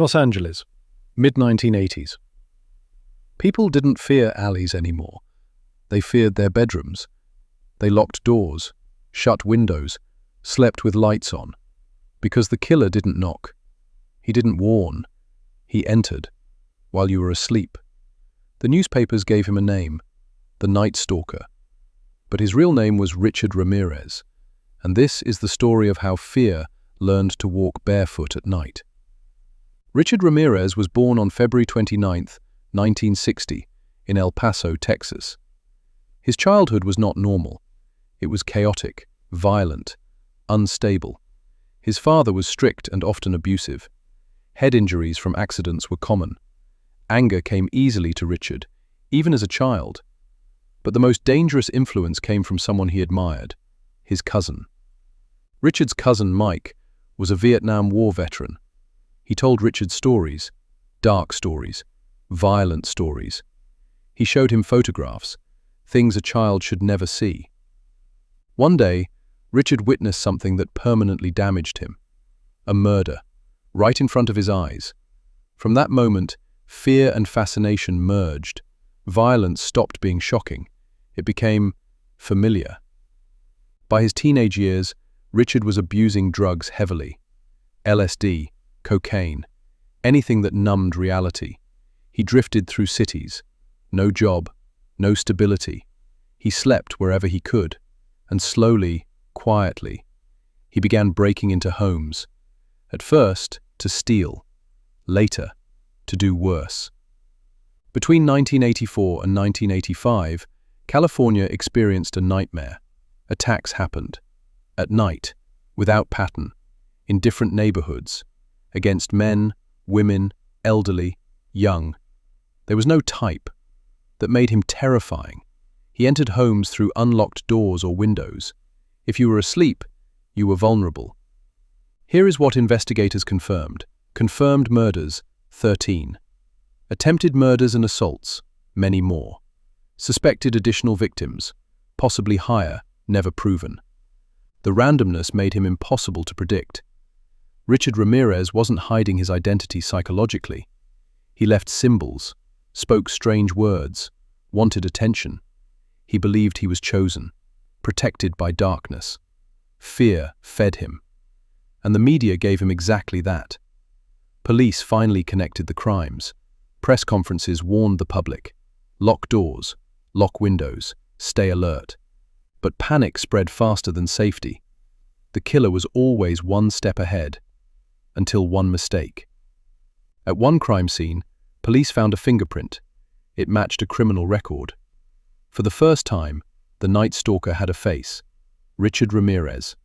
Los Angeles, mid-1980s. People didn't fear alleys anymore. They feared their bedrooms. They locked doors, shut windows, slept with lights on. Because the killer didn't knock. He didn't warn. He entered, while you were asleep. The newspapers gave him a name, the Night Stalker. But his real name was Richard Ramirez, and this is the story of how fear learned to walk barefoot at night. Richard Ramirez was born on February 29, 1960, in El Paso, Texas. His childhood was not normal. It was chaotic, violent, unstable. His father was strict and often abusive. Head injuries from accidents were common. Anger came easily to Richard, even as a child. But the most dangerous influence came from someone he admired, his cousin. Richard's cousin, Mike, was a Vietnam War veteran. He told Richard stories, dark stories, violent stories. He showed him photographs, things a child should never see. One day, Richard witnessed something that permanently damaged him. A murder, right in front of his eyes. From that moment, fear and fascination merged. Violence stopped being shocking. It became familiar. By his teenage years, Richard was abusing drugs heavily. LSD, cocaine, anything that numbed reality. He drifted through cities. No job, no stability. He slept wherever he could, and slowly, quietly, he began breaking into homes. At first, to steal. Later, to do worse. Between 1984 and 1985, California experienced a nightmare. Attacks happened. At night, without pattern, in different neighborhoods, against men, women, elderly, young. There was no type. That made him terrifying. He entered homes through unlocked doors or windows. If you were asleep, you were vulnerable. Here is what investigators confirmed. Confirmed murders, 13. Attempted murders and assaults, many more. Suspected additional victims, possibly higher, never proven. The randomness made him impossible to predict. Richard Ramirez wasn't hiding his identity psychologically. He left symbols, spoke strange words, wanted attention. He believed he was chosen, protected by darkness. Fear fed him. And the media gave him exactly that. Police finally connected the crimes. Press conferences warned the public. Lock doors, lock windows, stay alert. But panic spread faster than safety. The killer was always one step ahead, until one mistake. At one crime scene, police found a fingerprint. It matched a criminal record. For the first time, the Night Stalker had a face, Richard Ramirez.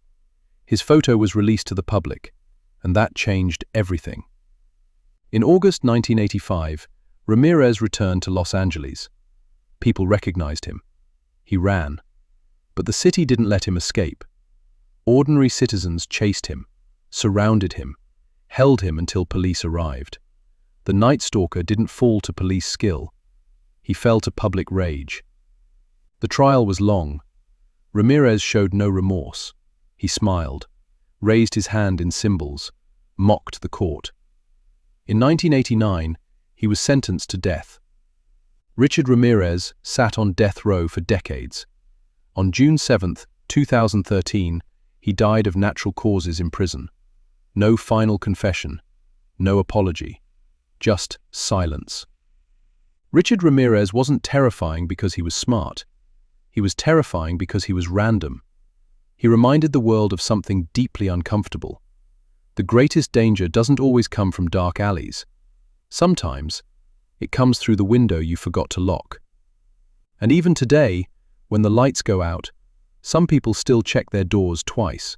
His photo was released to the public, and that changed everything. In August 1985, Ramirez returned to Los Angeles. People recognized him. He ran. But the city didn't let him escape. Ordinary citizens chased him, surrounded him, held him until police arrived. The Night Stalker didn't fall to police skill. He fell to public rage. The trial was long. Ramirez showed no remorse. He smiled, raised his hand in symbols, mocked the court. In 1989, he was sentenced to death. Richard Ramirez sat on death row for decades. On June 7, 2013, he died of natural causes in prison. No final confession, no apology, just silence. Richard Ramirez wasn't terrifying because he was smart. He was terrifying because he was random. He reminded the world of something deeply uncomfortable. The greatest danger doesn't always come from dark alleys. Sometimes, it comes through the window you forgot to lock. And even today, when the lights go out, some people still check their doors twice.